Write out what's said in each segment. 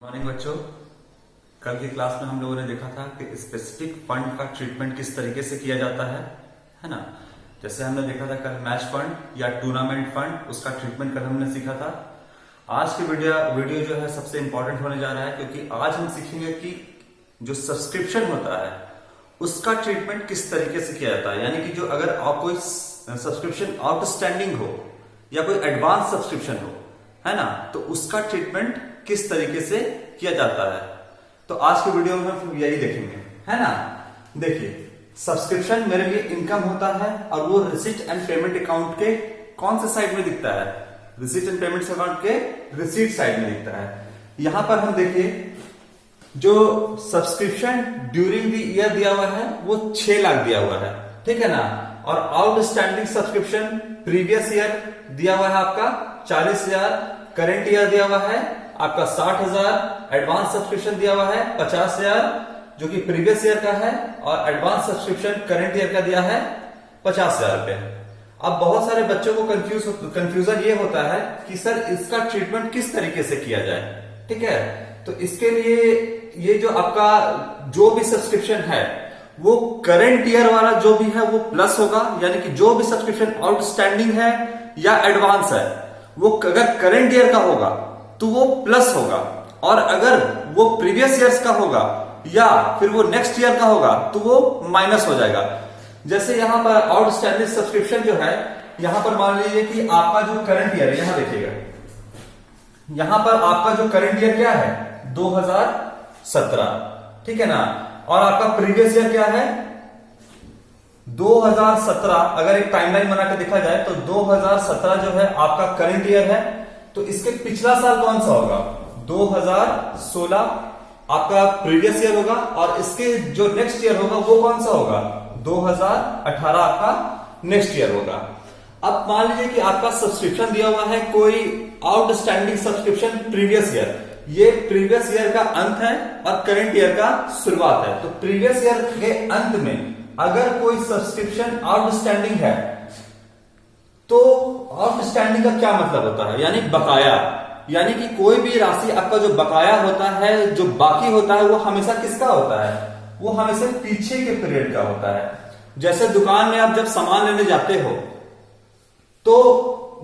Morning बच्चों, कल की क्लास में हम लोगों ने देखा था कि स्पेसिफिक फंड का ट्रीटमेंट किस तरीके से किया जाता है ना। जैसे हमने देखा था कल मैच फंड या टूर्नामेंट फंड, उसका ट्रीटमेंट कल हमने सीखा था। आज की वीडियो जो है सबसे इंपॉर्टेंट होने जा रहा है, क्योंकि आज हम सीखेंगे कि जो सब्सक्रिप्शन होता है उसका ट्रीटमेंट किस तरीके से किया जाता है। यानी कि जो अगर आप कोई सब्सक्रिप्शन आउटस्टैंडिंग हो या कोई एडवांस सब्सक्रिप्शन हो, है ना, तो उसका ट्रीटमेंट किस तरीके से किया जाता है। तो आज की वीडियो में हम यही देखेंगे, है ना। देखिए, सब्सक्रिप्शन मेरे लिए इनकम होता है और वो रिसीट एंड पेमेंट अकाउंट के कौन से साइड में दिखता है? रिसीट एंड पेमेंट अकाउंट के रिसीट साइड में दिखता है। यहां पर हम देखिए, जो सब्सक्रिप्शन ड्यूरिंग द ईयर दिया हुआ है वो 6 लाख दिया हुआ है, ठीक है ना। और आउटस्टैंडिंग सब्सक्रिप्शन प्रीवियस ईयर दिया हुआ है आपका 40,000, करंट ईयर दिया हुआ है आपका 60,000, एडवांस सब्सक्रिप्शन दिया हुआ है 50,000 जो कि प्रीवियस ईयर का है, और एडवांस सब्सक्रिप्शन करंट ईयर का दिया है 50,000 रुपए। अब बहुत सारे बच्चों को कंफ्यूजन ये होता है कि सर इसका ट्रीटमेंट किस तरीके से किया जाए, ठीक है। तो इसके लिए ये जो आपका जो भी सब्सक्रिप्शन है वो करंट ईयर वाला जो भी है वो प्लस होगा, यानी कि जो भी सब्सक्रिप्शन आउटस्टैंडिंग है या एडवांस है वो अगर करंट ईयर का होगा तो वो प्लस होगा, और अगर वो प्रीवियस ईयर्स का होगा या फिर वो नेक्स्ट ईयर का होगा तो वो माइनस हो जाएगा। जैसे यहां पर आउटस्टैंडिंग सब्सक्रिप्शन जो है, यहां पर मान लीजिए कि आपका जो करंट ईयर है, यहां देखिएगा, यहां पर आपका जो करंट ईयर क्या है 2017, ठीक है ना। और आपका प्रीवियस ईयर क्या है 2017। अगर एक टाइमलाइन बना के देखा जाए तो 2017 जो है आपका करंट ईयर है, तो इसके पिछला साल कौन सा होगा 2016 आपका प्रीवियस ईयर होगा, और इसके जो नेक्स्ट ईयर होगा वो कौन सा होगा 2018 आपका नेक्स्ट ईयर होगा। अब मान लीजिए कि आपका सब्सक्रिप्शन दिया हुआ है कोई आउटस्टैंडिंग सब्सक्रिप्शन प्रीवियस ईयर, ये प्रीवियस ईयर का अंत है और करंट ईयर का शुरुआत है। तो प्रीवियस ईयर के अंत में अगर कोई सब्सक्रिप्शन आउटस्टैंडिंग है तो आउटस्टैंडिंग का क्या मतलब होता है, यानी बकाया। यानी कि कोई भी राशि आपका जो बकाया होता है, जो बाकी होता है, वो हमेशा किसका होता है? वो हमेशा पीछे के पीरियड का होता है। जैसे दुकान में आप जब सामान लेने जाते हो तो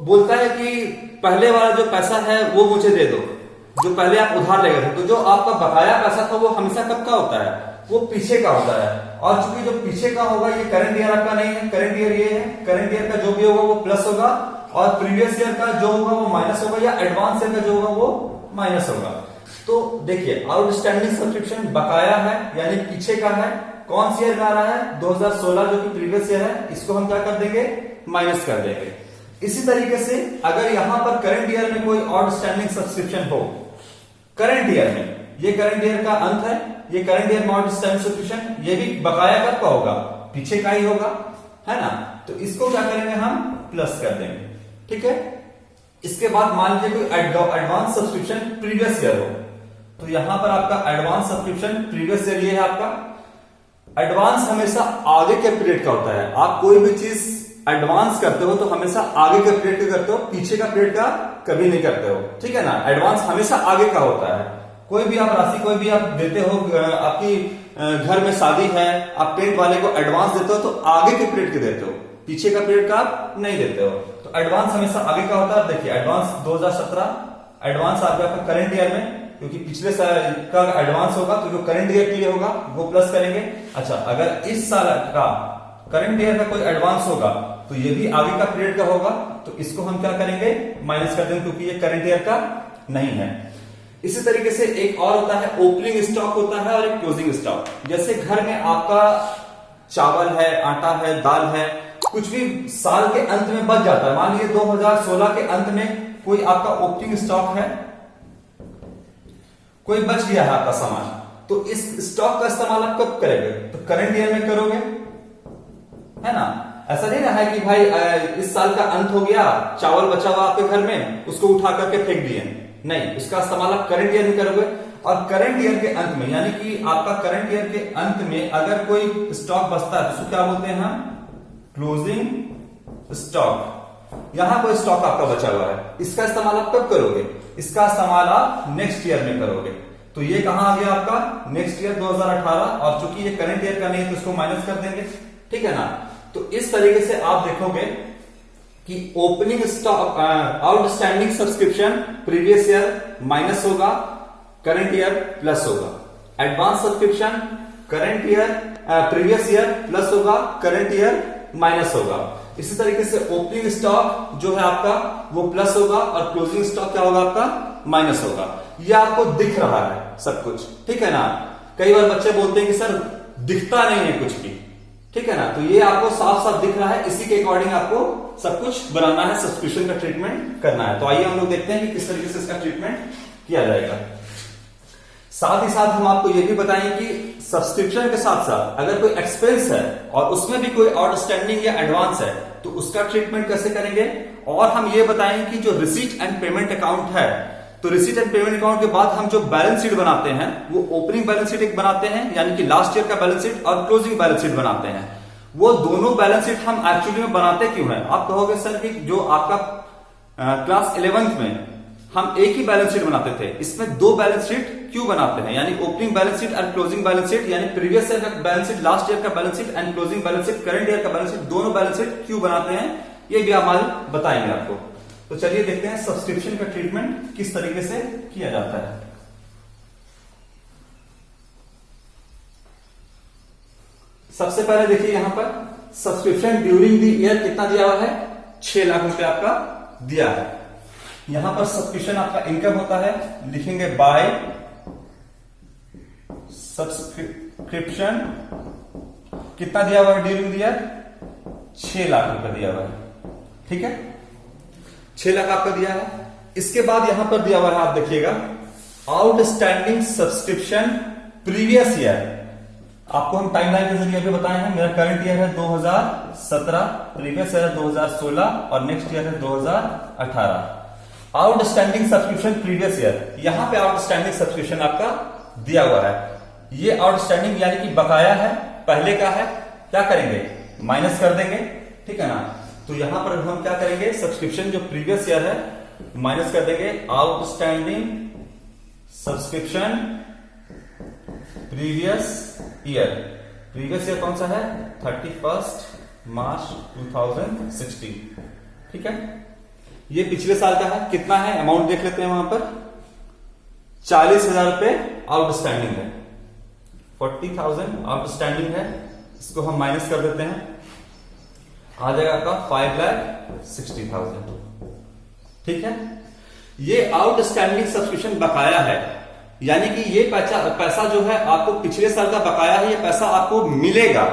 बोलता है कि पहले वाला जो पैसा है वो मुझे दे दो, जो पहले आप उधार ले गए थे। तो जो आपका बकाया पैसा था वो हमेशा कब का होता है? वो पीछे का होता है। और चूंकि जो पीछे का होगा ये करंट ईयर आपका नहीं है, करंट ईयर ये है, करंट ईयर का जो भी होगा वो प्लस होगा, और प्रीवियस ईयर का जो होगा वो माइनस होगा, या एडवांस ईयर का जो होगा वो माइनस होगा। तो देखिए, आउटस्टैंडिंग सब्सक्रिप्शन बकाया है यानी पीछे का है। कौन सी ईयर में आ रहा है 2016 जो कि प्रीवियस ईयर है, इसको हम क्या कर देंगे माइनस कर देंगे। इसी तरीके से अगर यहां पर करंट ईयर में कोई आउटस्टैंडिंग सब्सक्रिप्शन हो, करंट ईयर में, ये करंट ईयर का अंत है, ये करंट ईयर में आउटस्टैंडिंग सब्सक्रिप्शन, ये भी बकाया कब का होगा पीछे का ही होगा, है ना। तो इसको क्या करेंगे हम प्लस कर देंगे, ठीक है। इसके बाद मान लीजिए कोई एडवांस सब्सक्रिप्शन प्रीवियस ईयर हो, तो यहां पर आपका एडवांस सब्सक्रिप्शन प्रीवियस ईयर ये है आपका। एडवांस हमेशा आगे के पीरियड का होता है। आप कोई भी चीज एडवांस करते हो तो हमेशा आगे के पीरियड का करते हो, पीछे का पीरियड का कभी नहीं करते हो, ठीक है ना। एडवांस हमेशा आगे का होता है। कोई भी आप राशि कोई भी आप देते हो, आपकी घर में शादी है, आप टेंट वाले को एडवांस देते हो तो आगे के पीरियड के देते हो, पीछे का पीरियड का आप नहीं देते हो। तो एडवांस हमेशा आगे का होता है। देखिए, एडवांस 2017 एडवांस आपका करंट ईयर में, क्योंकि पिछले साल का एडवांस होगा तो जो करंट ईयर के लिए होगा वो प्लस करेंगे। अच्छा, अगर इस साल का करंट ईयर का कोई एडवांस होगा तो ये भी आगे का पीरियड का होगा, तो इसको हम क्या करेंगे माइनस कर देंगे, क्योंकि ये करंट ईयर का नहीं है। इसी तरीके से एक और होता है ओपनिंग स्टॉक होता है और एक क्लोजिंग स्टॉक। जैसे घर में आपका चावल है, आटा है, दाल है, कुछ भी साल के अंत में बच जाता है। मान लीजिए 2016 के अंत में कोई आपका ओपनिंग स्टॉक है, कोई बच गया है आपका सामान, तो इस स्टॉक का इस्तेमाल आप कब करेंगे? तो करंट ईयर में करोगे, है ना। ऐसा नहीं ना है कि भाई इस साल का अंत हो गया, चावल बचा हुआ आपके घर में, उसको उठा करके फेंक दिए, नहीं, उसका इस्तेमाल आप करंट ईयर में करोगे। और करंट ईयर के अंत में, यानी कि आपका करंट ईयर के अंत में अगर कोई स्टॉक बचता है तो उसको क्या बोलते हैं हम? Closing stock. यहां कोई स्टॉक आपका बचा हुआ है, इसका इस्तेमाल आप कब करोगे? इसका इस्तेमाल आप नेक्स्ट ईयर में करोगे। तो ये कहां आ गया आपका नेक्स्ट ईयर 2018, और चूंकि ये करंट ईयर का नहीं है तो इसको माइनस कर देंगे, ठीक है ना। तो इस तरीके से आप देखोगे कि opening stock outstanding subscription previous year minus होगा, करंट ईयर प्लस होगा। Advance subscription current year previous year plus होगा, करंट ईयर माइनस होगा। इसी तरीके से ओपनिंग स्टॉक जो है आपका वो प्लस होगा और क्लोजिंग स्टॉक क्या होगा आपका माइनस होगा। ये आपको दिख रहा है सब कुछ, ठीक है ना। कई बार बच्चे बोलते हैं कि सर दिखता नहीं है कुछ भी, ठीक है ना। तो ये आपको साफ साफ दिख रहा है, इसी के अकॉर्डिंग आपको सब कुछ बनाना है, सब्सक्रिप्शन का ट्रीटमेंट करना है। तो आइए हम लोग देखते हैं कि किस तरीके से इसका ट्रीटमेंट किया जाएगा। साथ ही साथ हम आपको यह भी बताएंगे कि सब्सक्रिप्शन के साथ साथ अगर कोई एक्सपेंस है और उसमें भी कोई आउटस्टैंडिंग या एडवांस है तो उसका ट्रीटमेंट कैसे करेंगे। और हम ये बताएंगे कि जो रिसीट एंड पेमेंट अकाउंट है, तो रिसीट एंड पेमेंट अकाउंट के बाद हम जो बैलेंस शीट बनाते हैं वो ओपनिंग बैलेंस शीट एक बनाते हैं, यानी कि लास्ट ईयर का बैलेंस शीट, और क्लोजिंग बैलेंस शीट बनाते हैं। वो दोनों बैलेंस शीट हम एक्चुअली में बनाते क्यों है। आप कहोगे सर कि जो आपका क्लास 11th में हम एक ही बैलेंस शीट बनाते थे, इसमें दो बैलेंस शीट क्यों बनाते हैं, यानी ओपनिंग बैलेंस शीट और क्लोजिंग बैलेंस शीट, यानी प्रीवियस ईयर का बैलेंस शीट, लास्ट ईयर का balance sheet and closing balance sheet, current year का बैलेंस शीट, दोनों बैलेंस शीट क्यों बनाते हैं ये भी हम आज बताएंगे आपको। तो चलिए देखते हैं सब्सक्रिप्शन का ट्रीटमेंट किस तरीके से किया जाता है। सबसे पहले देखिए यहां पर सब्सक्रिप्शन ड्यूरिंग द ईयर कितना दिया हुआ है, 6 लाख रुपए आपका दिया है। यहां पर सब्सक्रिप्शन आपका इनकम होता है, लिखेंगे बाय सब्सक्रिप्शन कितना दिया हुआ है ड्यूरिंग द ईयर, 6 लाख रुपए दिया हुआ है, ठीक है। 6 लाख आपका दिया है। इसके बाद यहां पर दिया हुआ है, आप देखिएगा आउटस्टैंडिंग सब्सक्रिप्शन प्रीवियस ईयर। आपको हम टाइमलाइन के जरिए भी बताए हैं, मेरा करंट ईयर है 2017, प्रीवियस ईयर है 2016 और नेक्स्ट ईयर है 2018। आउटस्टैंडिंग सब्सक्रिप्शन प्रीवियस ईयर, यहां पे आउटस्टैंडिंग सब्सक्रिप्शन आपका दिया हुआ है। ये आउटस्टैंडिंग यानी कि बकाया है, पहले का है, क्या करेंगे माइनस कर देंगे, ठीक है ना। तो यहां पर हम क्या करेंगे, सब्सक्रिप्शन जो प्रीवियस ईयर है माइनस कर देंगे outstanding subscription previous year. Previous year कौन सा है, 31 मार्च 2016, ठीक है। ये पिछले साल का है, कितना है अमाउंट देख लेते हैं। वहां पर 40,000 रुपए आउटस्टैंडिंग है, 40,000 आउटस्टैंडिंग है, इसको हम माइनस कर देते हैं, आ जाएगा आपका 5,60,000, ठीक है। ये आउटस्टैंडिंग सब्सक्रिप्शन बकाया है, यानी कि ये पैसा जो है आपको पिछले साल का बकाया है, ये पैसा आपको मिलेगा,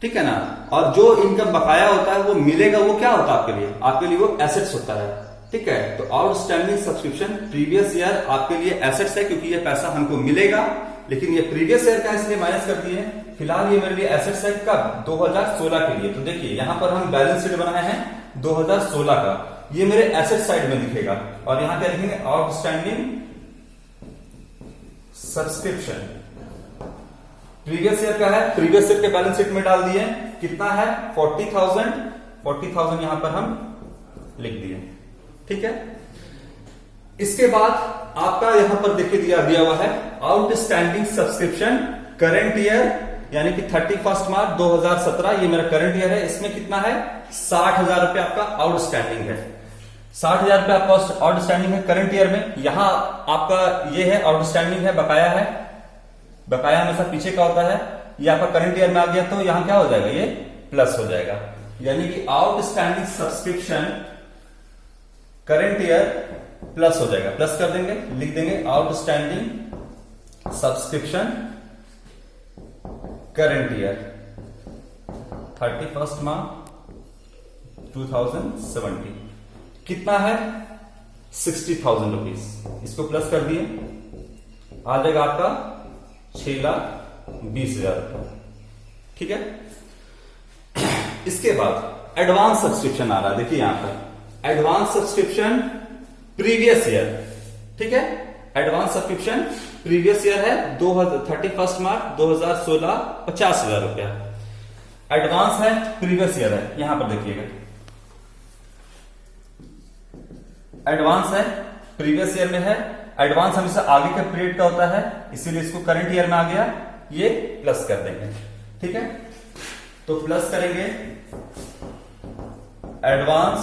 ठीक है ना। और जो इनकम बकाया होता है वो मिलेगा, वो क्या होता है आपके लिए वो एसेट्स होता है, ठीक है। तो आउटस्टैंडिंग सब्सक्रिप्शन प्रीवियस ईयर आपके लिए एसेट्स है, क्योंकि ये पैसा हमको मिलेगा, लेकिन ये प्रीवियस ईयर का इसलिए माइनस कर दिए। फिलहाल ये मेरे लिए एसेट्स है कब, 2016 के लिए। तो देखिए यहां पर हम बैलेंस शीट बनाए हैं 2016 का, ये मेरे एसेट साइड में दिखेगा, और यहां क्या लिखेंगे आउटस्टैंडिंग सब्सक्रिप्शन प्रीवियस ईयर का है, प्रीवियस ईयर के बैलेंस शीट में डाल दिए, कितना है 40,000 यहां पर हम लिख दिए, ठीक है। इसके बाद आपका यहां पर देखिए दिया हुआ है आउटस्टैंडिंग सब्सक्रिप्शन करंट ईयर, यानी कि 31 मार्च 2017, ये मेरा करंट ईयर है, इसमें कितना है 60,000 रुपए आपका आउटस्टैंडिंग है। 60,000 रुपए आपका आउटस्टैंडिंग है करंट ईयर में। यहां आपका ये है आउटस्टैंडिंग है, बकाया है, बकाया हमेशा पीछे का होता है, ये आपका करंट ईयर में आ गया तो यहां क्या हो जाएगा, ये प्लस हो जाएगा, यानी कि outstanding subscription current year plus हो जाएगा, प्लस कर देंगे, लिख देंगे आउटस्टैंडिंग सब्सक्रिप्शन करंट ईयर 31 मार्च 2017, कितना है 60,000 रुपीज, इसको प्लस कर दिए, आ जाएगा आपका 6,20,000 रुपए, ठीक है। इसके बाद एडवांस सब्सक्रिप्शन आ रहा है, देखिए यहां पर एडवांस सब्सक्रिप्शन प्रीवियस ईयर, ठीक है। एडवांस सब्सक्रिप्शन प्रीवियस ईयर है 31 मार्च 2016, 50,000 रुपया एडवांस है, प्रीवियस ईयर है, यहां पर देखिएगा एडवांस है, प्रीवियस ईयर में है, एडवांस हमेशा आगे के पीरियड का होता है, इसीलिए इसको करंट ईयर में आ गया, ये प्लस कर देंगे। ठीक है, तो प्लस करेंगे एडवांस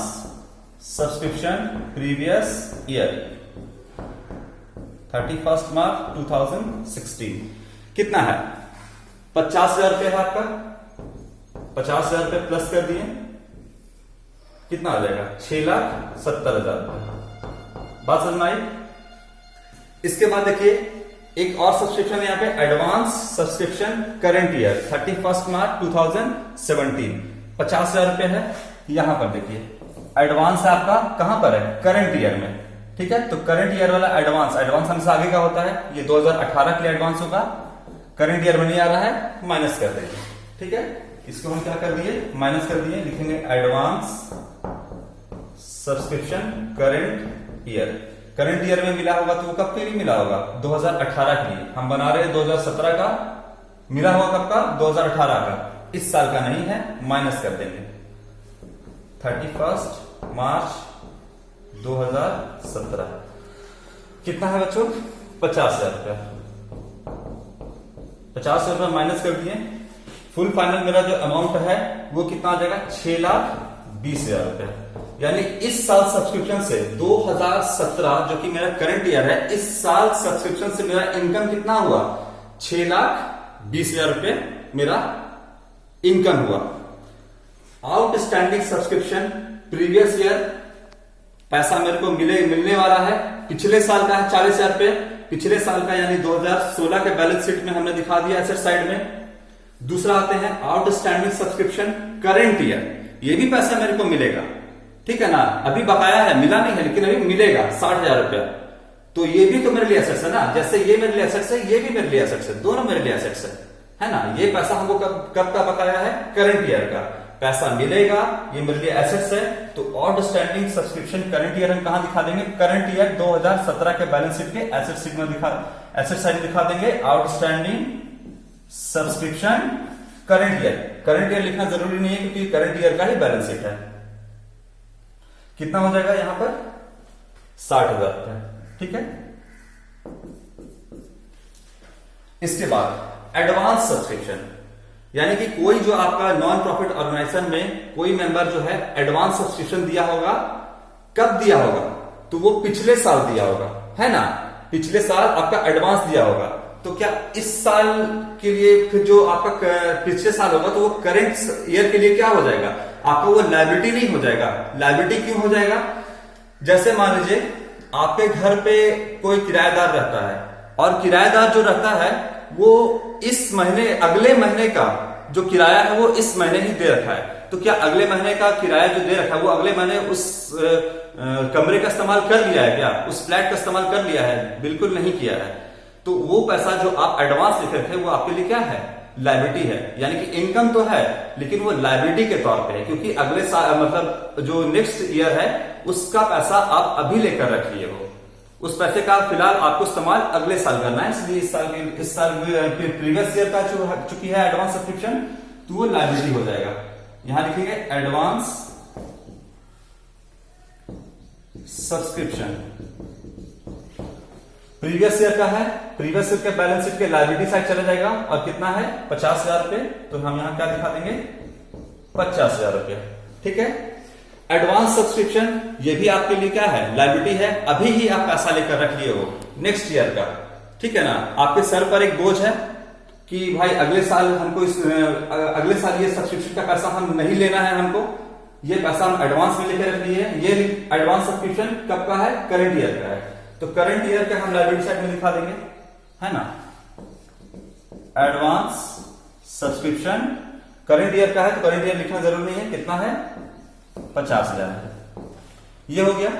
सब्सक्रिप्शन प्रीवियस ईयर 31 मार्च 2016 कितना है? 50,000 रुपये है आपका। 50,000 रुपये प्लस कर दिए, कितना आ जाएगा? 6,70,000 रुपये। बात समझ में आई? इसके बाद देखिए एक और सब्सक्रिप्शन है यहाँ पे, एडवांस सब्सक्रिप्शन करंट ईयर 31 मार्च 2017 50,000 रुपये है। यहां पर देखिए एडवांस है आपका, कहां पर है? करंट ईयर में। ठीक है, तो करंट ईयर वाला एडवांस हमेशा आगे का होता है, ये 2018 के लिए एडवांस होगा, करंट ईयर में नहीं आ रहा है, माइनस कर देंगे। ठीक है, इसको हम क्या कर दिए? माइनस कर दिए, लिखेंगे advance subscription current year. Current year में मिला होगा तो वो कब के लिए मिला होगा? 2018 के लिए। हम बना रहे हैं 2017 का, मिला होगा कब का? 2018 का, इस साल का नहीं है, माइनस कर देंगे। 31 मार्च 2017 कितना है बच्चों? 50,000 रुपया। 50,000 रुपया माइनस कर दिए, फुल फाइनल मेरा जो अमाउंट है वो कितना आ जाएगा? 6,20,000 रुपया। यानी इस साल सब्सक्रिप्शन से 2017 जो कि मेरा करंट ईयर है, इस साल सब्सक्रिप्शन से मेरा इनकम कितना हुआ? 6,20,000 रुपये मेरा इनकम हुआ। आउटस्टैंडिंग सब्सक्रिप्शन प्रीवियस ईयर पैसा मेरे को मिलने वाला है, पिछले साल का है 40,000 रुपये, पिछले साल का यानी 2016 के बैलेंस शीट में हमने दिखा दिया एसेट साइड में। दूसरा आते हैं आउटस्टैंडिंग सब्सक्रिप्शन करंट ईयर, ये भी पैसा मेरे को मिलेगा। ठीक है ना, अभी बकाया है, मिला नहीं है, लेकिन अभी मिलेगा 60,000 रुपया। तो ये भी तो मेरे लिए एसेट्स है ना, जैसे ये मेरे लिए एसेट्स है, ये भी मेरे लिए एसेट्स है, दोनों मेरे लिए एसेट्स है ना। ये पैसा हमको कब का बकाया है? करंट ईयर का पैसा मिलेगा, ये मेरे लिए एसेट्स है। तो आउटस्टैंडिंग सब्सक्रिप्शन करंट ईयर हम कहां दिखा देंगे? करंट ईयर 2017 के बैलेंस शीट के एसेट साइड में दिखा देंगे outstanding subscription current year. Current year लिखना जरूरी नहीं है क्योंकि करंट ईयर का ही बैलेंस शीट है। कितना हो जाएगा यहां पर? 60,000 रुपया। ठीक है, इसके बाद एडवांस सब्सक्रिप्शन, यानी कि कोई जो आपका नॉन प्रॉफिट ऑर्गेनाइजेशन में कोई मेंबर जो है एडवांस सब्सक्रिप्शन दिया होगा, कब दिया होगा? तो वो पिछले साल दिया होगा, है ना। पिछले साल आपका एडवांस दिया होगा, तो क्या इस साल के लिए फिर जो आपका पिछले साल होगा तो वो करंट ईयर के लिए क्या हो जाएगा? आपका वो लायबिलिटी नहीं हो जाएगा। लायबिलिटी क्यों हो जाएगा? जैसे मान लीजिए आपके घर पे कोई किराएदार रहता है, और किराएदार जो रहता है वो इस महीने, अगले महीने का जो किराया है वो इस महीने ही दे रखा है। तो क्या अगले महीने का किराया जो दे रखा है वो अगले महीने उस कमरे का इस्तेमाल कर लिया है क्या? उस फ्लैट का इस्तेमाल कर लिया है? बिल्कुल नहीं किया है। तो वो पैसा जो आप एडवांस लिख रखे वो आपके लिए क्या है? लायबिलिटी है। यानी कि इनकम तो है लेकिन वो लायबिलिटी के तौर पे है, क्योंकि अगले साल मतलब जो नेक्स्ट ईयर है उसका पैसा आप अभी लेकर रखिए हो, उस पैसे का फिलहाल आपको इस्तेमाल अगले साल करना है। इसलिए इस साल प्रीवियस ईयर का चुकी है एडवांस सब्सक्रिप्शन, तो वो लायबिलिटी हो जाएगा। यहां लिखेंगे एडवांस सब्सक्रिप्शन प्रीवियस ईयर का है, प्रीवियस ईयर के बैलेंस शीट के लायबिलिटी साइड चला जाएगा, और कितना है? 50,000 रुपए। तो हम यहां क्या दिखा देंगे? 50,000 रुपए। ठीक है, एडवांस सब्सक्रिप्शन ये भी आपके लिए क्या है? लायबिलिटी है, अभी ही आप पैसा लेकर रख लिए हो नेक्स्ट ईयर का। ठीक है ना, आपके सर पर एक बोझ है कि भाई अगले साल हमको अगले साल ये सब्सक्रिप्शन का पैसा हम नहीं लेना है, हमको ये पैसा हम एडवांस में लेकर रख लिए। ये एडवांस सब्सक्रिप्शन कब का है? करंट ईयर का है। तो करंट ईयर का हम लायबिलिटी साइड में दिखा देंगे, है ना। एडवांस सब्सक्रिप्शन करंट ईयर का है, तो करंट ईयर लिखना जरूरी नहीं है, कितना है? 50,000 है। ये हो गया,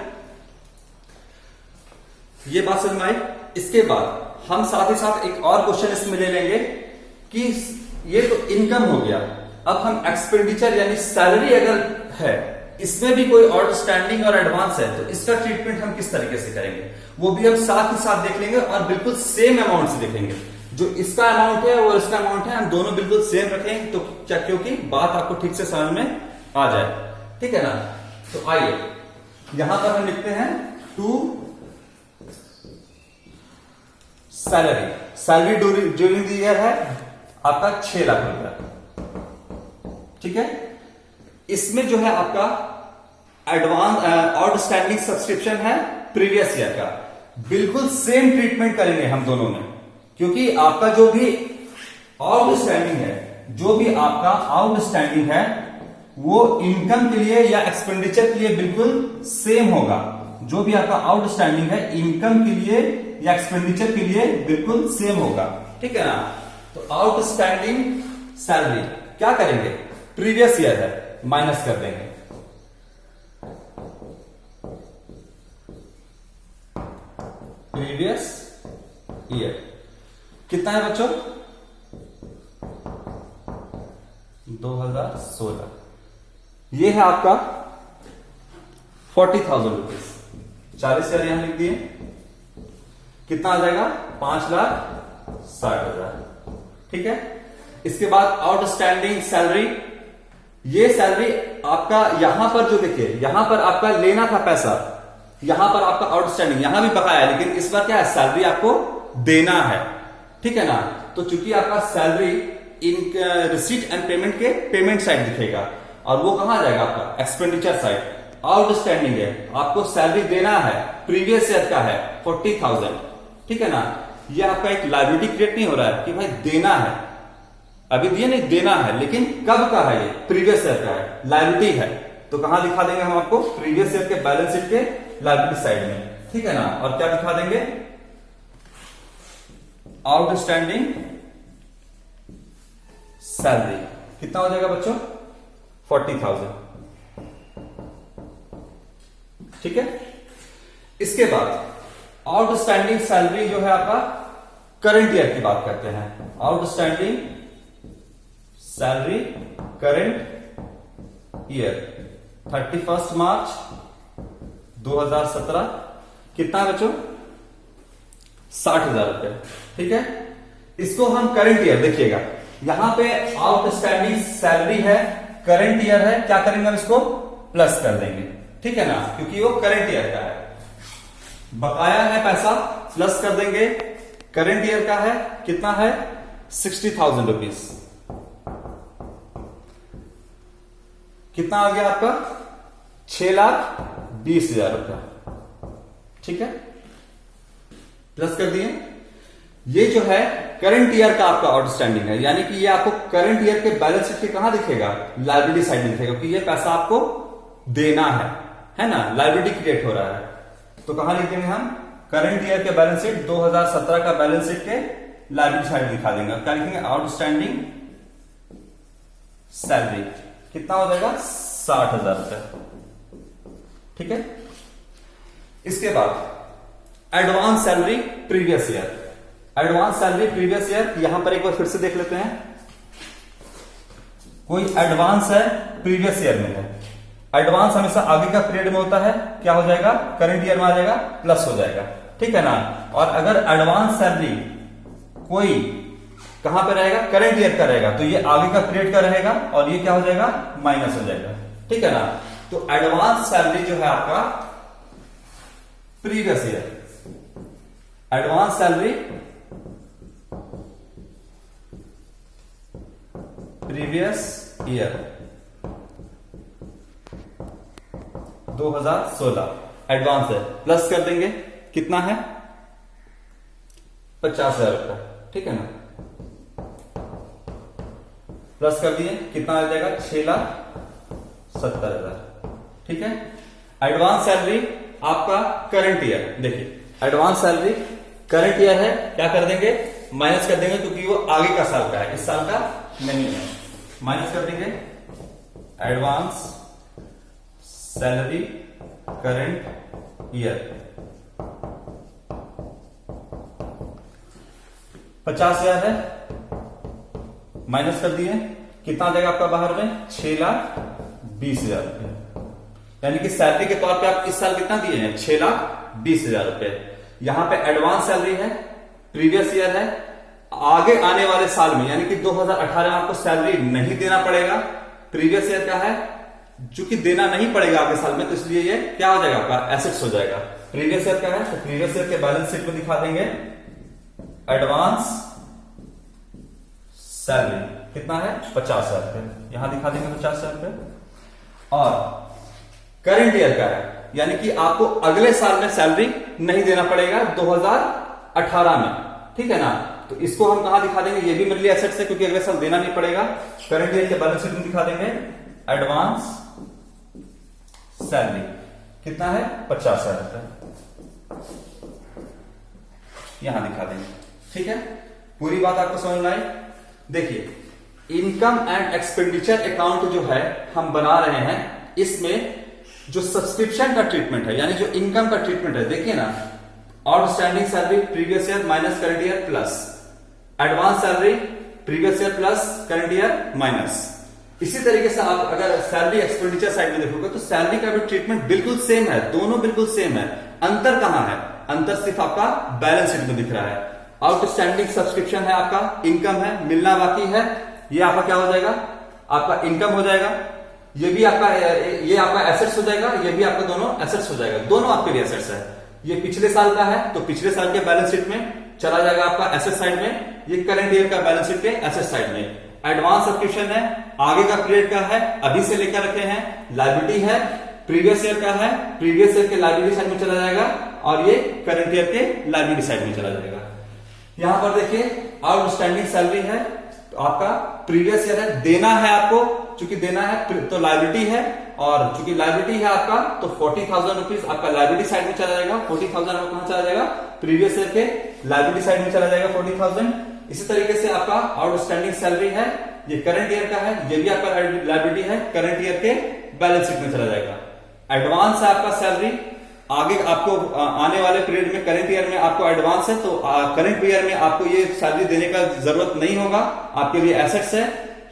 ये बात समझ में आई। इसके बाद हम साथ ही साथ एक और क्वेश्चन इसमें ले लेंगे कि ये तो इनकम हो गया, अब हम एक्सपेंडिचर यानी सैलरी अगर है, इसमें भी कोई आउटस्टैंडिंग और एडवांस है, तो इसका ट्रीटमेंट हम किस तरीके से करेंगे वो भी हम साथ ही साथ देख लेंगे, और बिल्कुल सेम अमाउंट से देखेंगे। जो इसका अमाउंट है और इसका अमाउंट है, हम दोनों बिल्कुल सेम रखेंगे, तो क्या, क्योंकि बात आपको ठीक से समझ में आ जाए। ठीक है ना। तो आइए यहां पर हम लिखते हैं 2 सैलरी ड्यूरिंग द ईयर है आपका 6 लाख रुपया। ठीक है, इसमें जो है आपका एडवांस आउटस्टैंडिंग सब्सक्रिप्शन है प्रीवियस ईयर का। बिल्कुल सेम ट्रीटमेंट करेंगे हम दोनों में, क्योंकि आपका जो भी आउटस्टैंडिंग है वो इनकम के लिए या एक्सपेंडिचर के लिए बिल्कुल सेम होगा। जो भी आपका आउटस्टैंडिंग है इनकम के लिए या एक्सपेंडिचर के लिए बिल्कुल सेम होगा। ठीक है ना, तो आउटस्टैंडिंग सैलरी क्या करेंगे, प्रीवियस ईयर है माइनस कर देंगे। प्रीवियस ईयर कितना है बच्चों, 2016। ये है आपका 40,000 रुपीज। 40,000 यहां लिख दिए, कितना आ जाएगा 5,60,000। ठीक है, इसके बाद आउटस्टैंडिंग सैलरी, ये सैलरी आपका यहां पर जो देखिए, यहां पर आपका लेना था पैसा, यहां पर आपका आउटस्टैंडिंग, यहां भी बकाया है, लेकिन इस बार क्या है, सैलरी आपको देना है। ठीक है ना, तो चूंकि आपका salary in receipt and payment के पेमेंट साइड दिखेगा, और वो कहां जाएगा आपका एक्सपेंडिचर साइड। आउटस्टैंडिंग है, आपको सैलरी देना है, प्रीवियस ईयर का है 40,000। ठीक है ना, ये आपका एक लायबिलिटी क्रिएट नहीं हो रहा है कि भाई देना है, अभी दिए नहीं, देना है, लेकिन कब का है, ये प्रीवियस ईयर का है, लायबिलिटी है। तो कहां दिखा देंगे हम आपको, प्रीवियस ईयर के बैलेंस शीट के लायबिलिटी साइड में। ठीक है ना, और क्या दिखा देंगे, आउटस्टैंडिंग सैलरी कितना हो जाएगा बच्चों, 40,000। ठीक है, इसके बाद आउटस्टैंडिंग सैलरी जो है आपका करंट ईयर की बात करते हैं। आउटस्टैंडिंग सैलरी करंट ईयर 31 मार्च 2017 कितना है बच्चों, 60,000 रुपए। ठीक है, इसको हम करंट ईयर देखिएगा, यहां पे आउटस्टैंडिंग सैलरी है, करंट ईयर है, क्या करेंगे हम इसको प्लस कर देंगे। ठीक है ना, क्योंकि वो करंट ईयर का है, बकाया है पैसा, प्लस कर देंगे। करंट ईयर का है, कितना है 60,000 रुपीज। कितना आ गया आपका 6,20,000 रुपया। ठीक है, प्लस कर दिए। ये जो है करंट ईयर का आपका आउटस्टैंडिंग है, यानी कि ये आपको करंट ईयर के बैलेंस शीट के कहां दिखेगा, लायबिलिटी साइड में दिखेगा, कि ये पैसा आपको देना है ना, लायबिलिटी क्रिएट हो रहा है। तो कहां लिख देंगे हम, करंट ईयर के बैलेंस शीट 2017 का बैलेंस शीट के लायबिलिटी साइड दिखा देंगे। क्या लिखेंगे, आउटस्टैंडिंग सैलरी कितना हो जाएगा 60,000 रुपए। ठीक है, इसके बाद advance salary previous year. Advance salary previous year, यहां पर एक बार फिर से देख लेते हैं। कोई एडवांस है प्रीवियस ईयर में है, एडवांस हमेशा आगे का पीरियड में होता है, क्या हो जाएगा करंट ईयर में आ जाएगा, प्लस हो जाएगा। ठीक है ना, और अगर एडवांस सैलरी कोई कहां पे रहेगा, करंट ईयर का रहेगा, तो ये आगे का पीरियड का रहेगा, और ये क्या हो जाएगा माइनस हो जाएगा। ठीक है ना, तो एडवांस सैलरी जो है आपका previous year, advance salary previous year 2016 advance है, प्लस कर देंगे, कितना है 50,000 रुपया। ठीक है ना, प्लस कर दिए, कितना आ जाएगा 6,70,000। ठीक है, एडवांस सैलरी आपका करंट ईयर, देखिए एडवांस सैलरी करंट ईयर है, क्या कर देंगे माइनस कर देंगे, क्योंकि वो आगे का साल का है, इस साल का नहीं है, माइनस कर देंगे। एडवांस सैलरी करंट ईयर 50,000 है, माइनस कर दिए, कितना आ जाएगा आपका बाहर में 6,20,000 रुपए। यानी कि सैलरी के तौर पे आप इस साल कितना दिए हैं 6,20,000 रुपए। यहां पे एडवांस सैलरी है, प्रीवियस ईयर है, आगे आने वाले साल में यानी कि 2018 में आपको सैलरी नहीं देना पड़ेगा, प्रीवियस ईयर का है, चूंकि देना नहीं पड़ेगा आगे साल में, तो इसलिए ये क्या हो जाएगा आपका एसेट्स हो जाएगा। प्रीवियस ईयर का है तो प्रीवियस ईयर के बैलेंस शीट में दिखा देंगे, एडवांस सैलरी कितना है 50,000 रुपए, यहां दिखा देंगे 50,000 रुपए। और करंट ईयर का है, यानी कि आपको अगले साल में सैलरी नहीं देना पड़ेगा 2018 में, ठीक है ना। तो इसको हम कहां दिखा देंगे, ये भी मेरे लिए एसेट्स है क्योंकि अगले साल देना नहीं पड़ेगा। करंट ईयर के बैलेंस शीट में दिखा देंगे एडवांस सैलरी कितना है 50,000 रुपए, यहां दिखा देंगे, ठीक है। पूरी बात आपको समझ में आई। देखिए इनकम एंड एक्सपेंडिचर अकाउंट जो है हम बना रहे हैं, इसमें जो सब्सक्रिप्शन का ट्रीटमेंट है यानी जो इनकम का ट्रीटमेंट है, देखिए ना, outstanding salary previous year minus current year plus advance salary previous year plus current year minus. इसी तरीके से आप अगर सैलरी एक्सपेंडिचर साइड में देखोगे तो सैलरी का भी ट्रीटमेंट बिल्कुल सेम है, दोनों बिल्कुल सेम है। अंतर कहां है, अंतर सिर्फ आपका बैलेंस शीट में दिख रहा है। आउटस्टैंडिंग सब्सक्रिप्शन है आपका, इनकम है, मिलना बाकी है, ये आपका क्या हो जाएगा, आपका इनकम हो जाएगा। ये भी आपका, ये आपका एसेट्स हो जाएगा, ये भी आपका दोनों एसेट्स हो जाएगा, दोनों आपके लिए एसेट्स है। ये पिछले साल का है तो पिछले साल के बैलेंस शीट में चला जाएगा आपका एसेट साइड में, ये करंट ईयर का बैलेंस शीट के एसेट साइड में। एडवांस सब्सक्रिप्शन है, आगे का पीरियड का है, अभी से लेकर रखे हैं, लायबिलिटी है, प्रीवियस ईयर का है, प्रीवियस ईयर के लायबिलिटी साइड में चला जाएगा और ये करंट ईयर के लायबिलिटी साइड में चला जाएगा। यहां पर देखिए आउटस्टैंडिंग सैलरी है तो आपका प्रीवियस ईयर है, देना है आपको, चूंकि देना है तो लायबिलिटी है, और चूंकि लायबिलिटी है आपका तो 40,000 रुपीज आपका लायबिलिटी साइड में चला जाएगा। 40,000 आपका कहां चला जाएगा, प्रीवियस ईयर के लायबिलिटी साइड में चला जाएगा 40,000। इसी तरीके से आपका आउटस्टैंडिंग सैलरी है, ये करंट ईयर का है, ये भी आपका लायबिलिटी है, करंट ईयर के बैलेंस शीट में चला जाएगा। एडवांस है आपका सैलरी, आगे आपको आने वाले पीरियड में करंट ईयर में आपको एडवांस है तो करंट ईयर में आपको ये सैलरी देने का जरूरत नहीं होगा, आपके लिए एसेट्स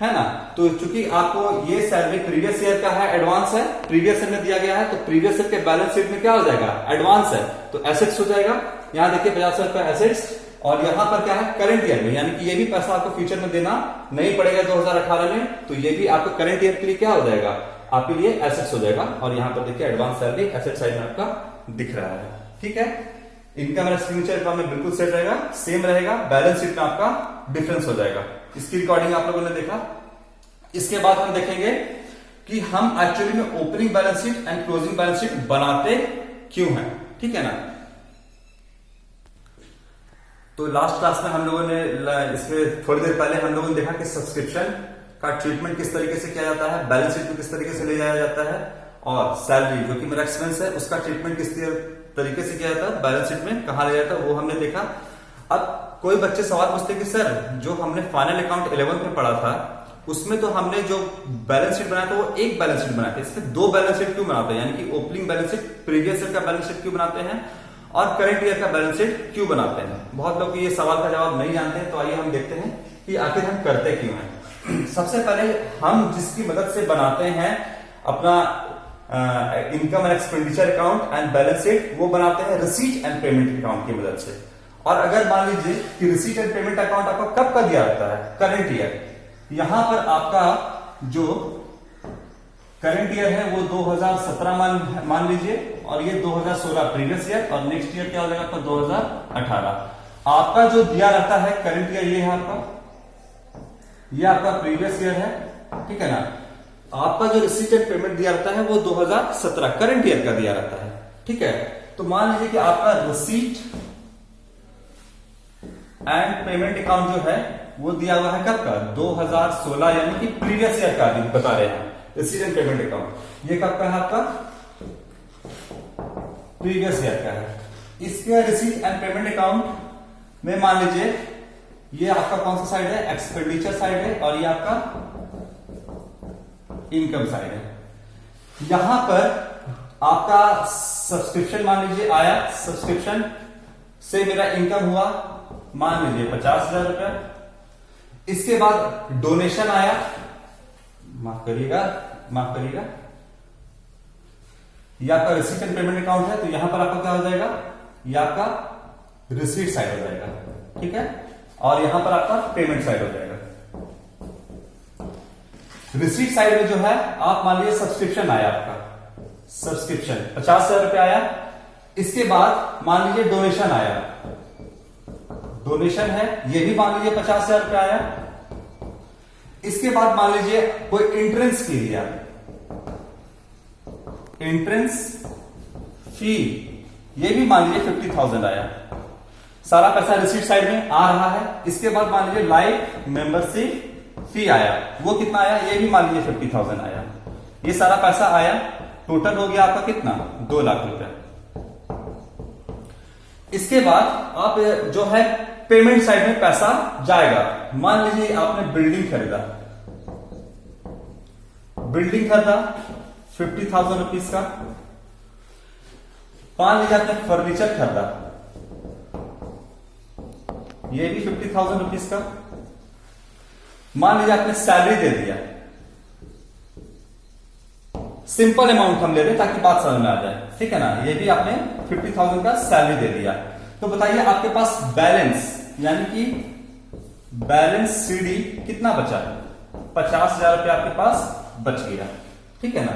है ना। तो चूंकि आपको ये सैलरी प्रीवियस ईयर का है, एडवांस है, प्रीवियस ईयर में दिया गया है तो प्रीवियस ईयर के बैलेंस शीट में क्या हो जाएगा, एडवांस है तो एसेट्स हो जाएगा। यहां देखिए 50,000 रुपए एसेट्स, और यहां पर क्या है करंट ईयर में, यानी कि ये भी पैसा आपको फ्यूचर में देना नहीं पड़ेगा 2018 में, तो ये भी आपको करंट ईयर के लिए क्या हो जाएगा, आपके लिए एसेट्स हो जाएगा। और यहां पर देखिए एडवांस सैलरी एसेट साइड में आपका दिख रहा है, ठीक है। इनकम एंड एक्सपेंडिचर अकाउंट में बिल्कुल सेट रहेगा, सेम रहेगा, बैलेंस शीट में आपका डिफरेंस हो जाएगा। इसकी रिकॉर्डिंग आप लोगों ने देखा। इसके बाद हम देखेंगे कि हम एक्चुअली में opening balance sheet and closing balance sheet बनाते क्यों हैं, ठीक है ना। तो लास्ट क्लास में हम लोगों ने, इसके थोड़ी देर पहले हम लोगों ने देखा कि सब्सक्रिप्शन का ट्रीटमेंट किस तरीके से किया जाता है, बैलेंस शीट में किस तरीके से ले जाया जाता है, और सैलरी जो कि मेरा एक्सपेंस है उसका ट्रीटमेंट किस तरीके से किया जाता है, बैलेंस शीट में कहां ले जाता है, वो हमने देखा। अब कोई बच्चे सवाल पूछते कि सर जो हमने फाइनल अकाउंट 11th में पढ़ा था उसमें तो हमने जो बैलेंस शीट बनाया था वो एक बैलेंस शीट बनाते हैं, इसमें दो बैलेंस शीट क्यों बनाते हैं, यानी कि opening balance sheet, previous year का बैलेंस शीट क्यों बनाते हैं और करंट ईयर का बैलेंस शीट क्यों बनाते हैं। बहुत लोग ये सवाल का जवाब नहीं जानते हैं, तो आइए हम देखते हैं कि आखिर हम करते क्यों हैं। सबसे पहले हम जिसकी मदद से बनाते हैं अपना income and expenditure account and balance sheet, वो बनाते हैं रिसीट एंड पेमेंट अकाउंट की मदद से। और अगर मान लीजिए कि रिसीट एंड पेमेंट अकाउंट आपका कब का दिया रहता है, करंट ईयर, यहां पर आपका जो करंट ईयर है वो 2017 मान लीजिए, और ये 2016 प्रीवियस ईयर, और नेक्स्ट ईयर क्या हो जाएगा आपका 2018। आपका जो दिया रहता है करंट ईयर, ये है आपका, ये आपका प्रीवियस ईयर है, ठीक है ना। आपका जो रिसीट एंड पेमेंट दिया रहता है वो 2017 करंट ईयर का दिया रहता है, ठीक है। तो मान लीजिए कि आपका रिसीट एंड पेमेंट अकाउंट जो है वो दिया हुआ है कब का, 2016, यानी कि प्रीवियस ईयर का बता रहे हैं रिसीट एंड पेमेंट अकाउंट। ये कब का है आपका, प्रीवियस ईयर का है। इसके रिसीट एंड पेमेंट अकाउंट में मान लीजिए ये आपका कौन सा साइड है, एक्सपेंडिचर साइड है, और ये आपका इनकम साइड है। यहां पर आपका सब्सक्रिप्शन मान लीजिए आया, सब्सक्रिप्शन से मेरा इनकम हुआ मान लीजिए 50,000 रुपया। इसके बाद डोनेशन आया, माफ करिएगा, ये आपका रिसीट एंड पेमेंट अकाउंट है, तो यहां पर आपका क्या हो जाएगा, ये आपका रिसीट साइड हो जाएगा, ठीक है, और यहां पर आपका पेमेंट साइड हो जाएगा। रिसीट साइड में जो है आप मान लीजिए सब्सक्रिप्शन आया, आपका सब्सक्रिप्शन 50,000 रुपया आया। इसके बाद मान लीजिए डोनेशन आया, डोनेशन है, ये भी मान लीजिए 50,000 रुपया आया। इसके बाद मान लीजिए कोई एंट्रेंस फी लिया, एंट्रेंस फी, ये भी मान लीजिए 50,000 आया। सारा पैसा रिसीट साइड में आ रहा है। इसके बाद मान लीजिए लाइफ मेंबरशिप फी आया, वो कितना आया, ये भी मान लीजिए 50,000 आया। ये सारा पैसा आया, टोटल हो गया आपका कितना, 2 लाख रुपए। इसके बाद आप जो है पेमेंट साइड में पैसा जाएगा। मान लीजिए आपने बिल्डिंग खरीदा, बिल्डिंग खरीदा 50,000 रुपीज का। मान लीजिए आपने फर्नीचर खरीदा, ये भी 50,000 रुपीज का। मान लीजिए आपने सैलरी दे दिया, सिंपल अमाउंट हम ले रहे हैं ताकि बात समझ में आ जाए, ठीक है ना। ये भी आपने 50,000 का सैलरी दे दिया। तो बताइए आपके पास बैलेंस, यानी कि बैलेंस सीडी कितना बचा, 50,000 रुपया आपके पास बच गया, ठीक है ना।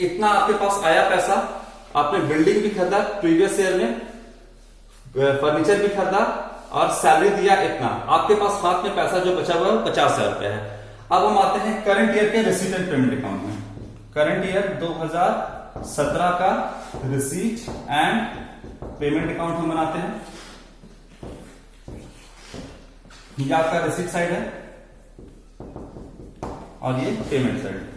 इतना आपके पास आया पैसा, आपने बिल्डिंग भी खरीदा प्रीवियस ईयर में, फर्नीचर भी खरीदा और सैलरी दिया, इतना आपके पास हाथ में पैसा जो बचा हुआ है 50,000 रुपया है। अब हम आते हैं करंट ईयर के रिसीट एंड पेमेंट अकाउंट में। करंट ईयर 2017 का रिसीट एंड पेमेंट अकाउंट हम बनाते हैं। ये आपका रिसीट साइड है और ये पेमेंट साइड है।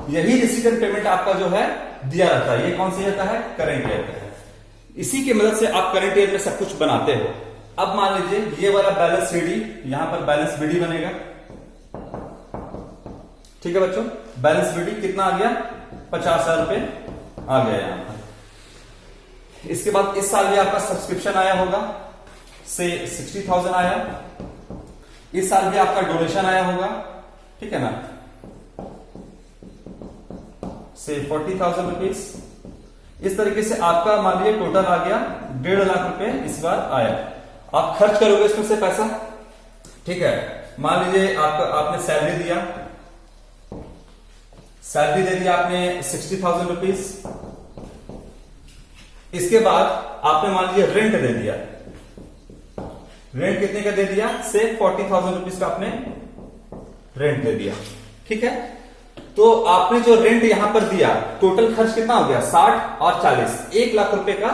यही रिसीट एंड पेमेंट आपका जो है दिया रहता है। ये कौन सी रहता है, करंट ईयर का है। इसी की मदद से आप करंट ईयर में सब कुछ बनाते हो। अब मान लीजिए ये वाला बैलेंस सीडी, यहां पर बैलेंस बीडी बनेगा, ठीक है बच्चों। बैलेंस बीडी कितना आ गया, 50,000 रुपए आ गया यहां पर। इसके बाद इस साल भी आपका सब्सक्रिप्शन आया होगा, से 60,000 आया। इस साल भी आपका डोनेशन आया होगा, ठीक है ना, से 40,000 रुपीज। इस तरीके से आपका मान लीजिए टोटल आ गया 1.5 लाख रुपए इस बार आया। आप खर्च करोगे इसमें से पैसा, ठीक है। मान लीजिए आपने सैलरी दिया, सैलरी दे दिया आपने 60,000 रुपीज। इसके बाद आपने मान लीजिए रेंट दे दिया, रेंट कितने का दे दिया, से 40,000 रुपीज का आपने रेंट दे दिया, ठीक है। तो आपने जो रेंट यहां पर दिया, टोटल खर्च कितना हो गया, 60 और 40, 1 लाख रुपए का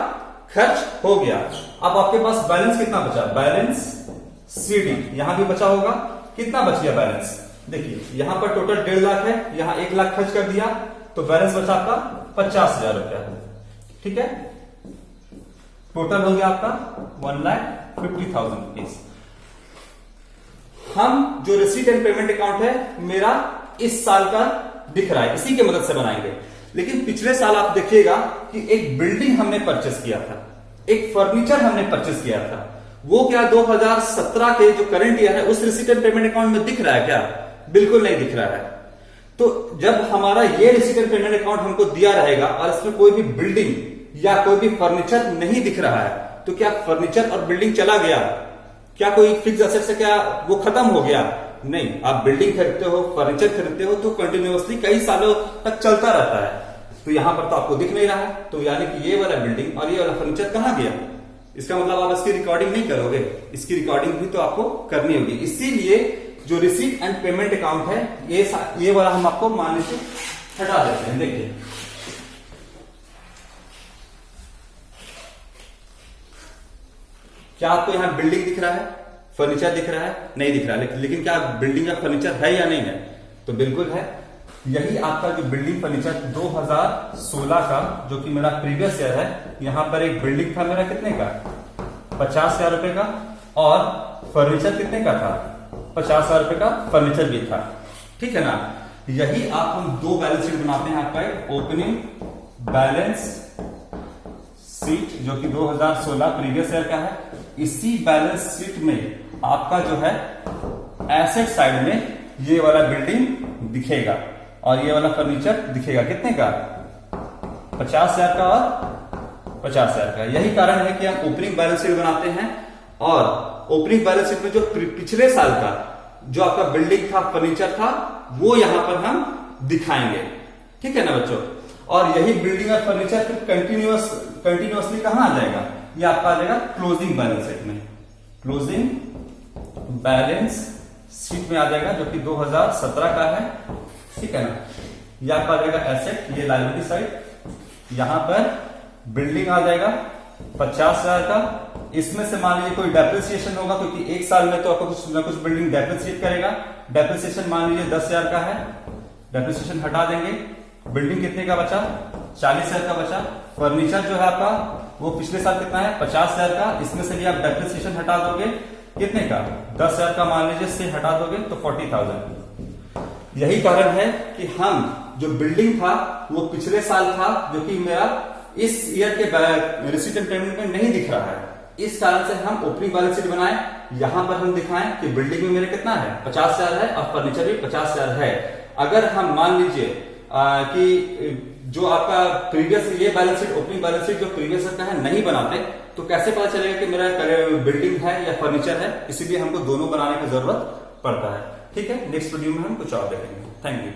खर्च हो गया। अब आपके पास बैलेंस कितना बचा, बैलेंस सीडी यहां भी बचा होगा। कितना बच गया बैलेंस, देखिए यहां पर टोटल 1.5 लाख है, यहां 1 लाख खर्च कर दिया, तो बैलेंस बचा आपका 50,000 रुपया, ठीक है। टोटल हो गया आपका 1,50,000 रुपीज। हम जो रिसीट एंड पेमेंट अकाउंट है मेरा इस साल का दिख रहा है, इसी की मदद से बनाएंगे। लेकिन पिछले साल आप देखिएगा कि एक बिल्डिंग हमने परचेस किया था, एक फर्नीचर हमने परचेस किया था, वो क्या 2017 के जो करंट ईयर है उस रिसीट एंड पेमेंट अकाउंट में दिख रहा है क्या, बिल्कुल नहीं दिख रहा है। तो जब हमारा ये रिसीट एंड पेमेंट अकाउंट हमको दिया रहेगा और इसमें कोई भी बिल्डिंग या कोई भी फर्नीचर नहीं दिख रहा है, तो क्या फर्नीचर और बिल्डिंग चला गया, क्या कोई फिक्स एसेट से क्या वो खत्म हो गया, नहीं। आप बिल्डिंग खरीदते हो, फर्नीचर खरीदते हो तो कंटिन्यूअसली कई सालों तक चलता रहता है। तो यहां पर तो आपको दिख नहीं रहा है, तो यानी कि ये वाला बिल्डिंग और ये वाला फर्नीचर कहां गया, इसका मतलब आप इसकी रिकॉर्डिंग नहीं करोगे, इसकी रिकॉर्डिंग भी तो आपको करनी होगी। इसीलिए जो रिसीट एंड पेमेंट अकाउंट है ये वाला हम आपको मान लीजिए हटा देते हैं। देखिए क्या आपको यहां बिल्डिंग दिख रहा है, फर्नीचर दिख रहा है, नहीं दिख रहा है। लेकिन क्या बिल्डिंग या फर्नीचर है या नहीं है, तो बिल्कुल है। यही आपका जो बिल्डिंग फर्नीचर 2016 का जो कि मेरा प्रीवियस ईयर है, यहां पर एक बिल्डिंग था मेरा कितने का, 50,000 रुपए का, और फर्नीचर कितने का था, 50,000 रुपए का फर्नीचर भी था, ठीक है ना। यही आप हम 2 बैलेंस शीट बनाते हैं। आपका एक ओपनिंग बैलेंस शीट जो कि 2016 प्रीवियस ईयर का है। इसी बैलेंस शीट में आपका जो है एसेट साइड में ये वाला बिल्डिंग दिखेगा और ये वाला फर्नीचर दिखेगा, कितने का, 50,000 का और 50,000 का। यही कारण है कि हम ओपनिंग बैलेंस शीट बनाते हैं। और ओपनिंग बैलेंस शीट में जो पिछले साल का जो आपका बिल्डिंग था, फर्नीचर था, वो यहां पर हम दिखाएंगे। ठीक है ना बच्चों। और यही बिल्डिंग और फर्नीचर फिर कंटिन्यूअसली कहां आ जाएगा, ये आपका आ जाएगा क्लोजिंग बैलेंस शीट में। क्लोजिंग बैलेंस शीट में आ जाएगा, जो कि 2017 का है। ठीक है ना। ये आपका आ जाएगा एसेट, ये लायबिलिटी साइड। यहां पर बिल्डिंग आ जाएगा 50,000 का। इसमें से मान लीजिए कोई डेप्रिसिएशन होगा, क्योंकि एक साल में तो आपको कुछ ना कुछ बिल्डिंग डेप्रिसिएट करेगा। डेप्रिसिएशन मान लीजिए 10,000 का है, डेप्रिसिएशन हटा देंगे। बिल्डिंग कितने का बचा, 40,000 का बचा। फर्नीचर जो है आपका वो पिछले साल कितना है, 50,000 का। इसमें से भी आप डेप्रिसिएशन हटा दोगे, कितने का, 10,000 का मान लीजिए, से हटा दोगे तो 40,000। यही कारण है कि हम जो बिल्डिंग था वो पिछले साल था, जो कि मेरा इस ईयर के रिसीट एंड पेमेंट में नहीं दिख रहा है। इस कारण से हम ओपनिंग बैलेंस शीट बनाए, यहां पर हम दिखाएं कि बिल्डिंग में मेरे कितना है, 50,000 है, और फर्नीचर भी 50,000 है। अगर हम मान लीजिए कि जो आपका प्रीवियस ये balance sheet, opening balance sheet जो प्रीवियस का है नहीं बनाते, तो कैसे पता चलेगा कि मेरा बिल्डिंग है या फर्नीचर है। इसीलिए हमको दोनों बनाने की जरूरत पड़ता है। ठीक है, नेक्स्ट वीडियो में हम कुछ और देखेंगे। Thank you.